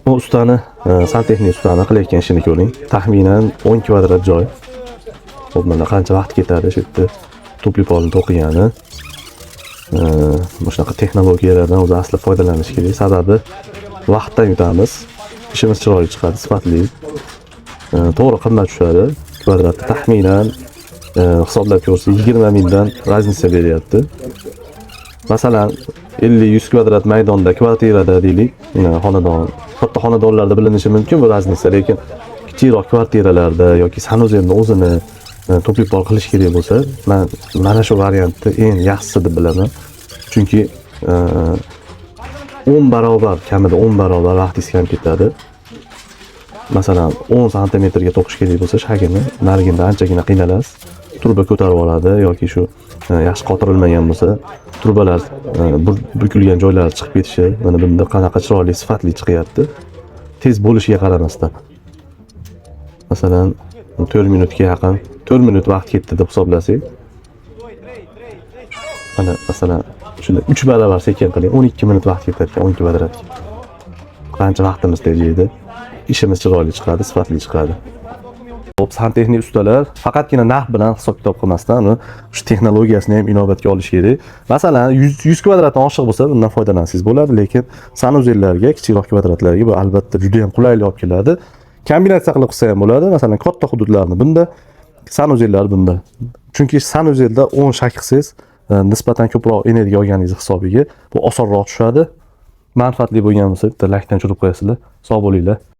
Bu ustani, santexnik ustani qilayotgan ishini ko'ring. Taxminan 10 kvadrat joy. Xo'p, mana qancha vaqt ketadi shu yerda tupli polni to'qigani. Shunaqa texnologiyalardan o'zi asli foydalanish kerak. Sababi vaqtdan yutamiz. Ishimiz chiroyli chiqadi, sifatli. To'g'ri qimmat tushadi. Kvadratda taxminan hisoblab ko'rsak 20 mingdan raznica beryapti. Masalan, 50-100 kvadrat maydonda kvartirada deylik, xonadon, katta xonadonlarda bilinishi mumkin bu raznica, lekin kichikroq kvartiralarda yoki sanuzelni o'zini tupli pol qilish kerak bo'lsa, men mana shu variantni eng yaxshisi deb bilaman. Chunki 10 barobar, kamida 10 barobar vaqtingiz kam ketadi. Masalan, 10 santimetrga to'qish kerak bo'lsa, shagini narigida anchagina qiynalasiz. Turba ko'tarib oladi yoki shu yaxshi qotirilmagan bo'lsa, turbalar bukilgan joylari chiqib ketishi, mana bunda qanaqa chiroyli, sifatli chiqyapti. Tez bo'lishiga qaramasdan. Masalan, 4 minutga yaqin, 4 minut vaqt ketdi deb hisoblasak, mana masalan, shunda 3 barobar sekin qiling, 12 minut vaqt ketadi 10 kvadratga. Qancha vaqtimiz tejaydi? Ishimiz chiroyli chiqadi, sifatli chiqadi. Xo'p, santexnik ustalar faqatgina narx bilan hisob-kitob qilmasdan shu texnologiyasini ham inobatga olish kerak. Masalan, 100 kvadratdan oshiq bo'lsa, bundan foydalansangiz bo'ladi, lekin sanuzellarga, kichikroq kvadratlarga bu albatta juda ham qulaylik olib keladi. Kombinatsiya qilib qilsa ham bo'ladi. Masalan, katta hududlarni bunda, sanuzellar bunda. Chunki sanuzelda 10 shak qilsangiz, nisbatan ko'proq energiya olganingiz hisobiga bu osonroq tushadi. Manfaatli bo'lgan bo'lsa, bitta like dan tushirib qo'yasizlar. Sog' bo'linglar.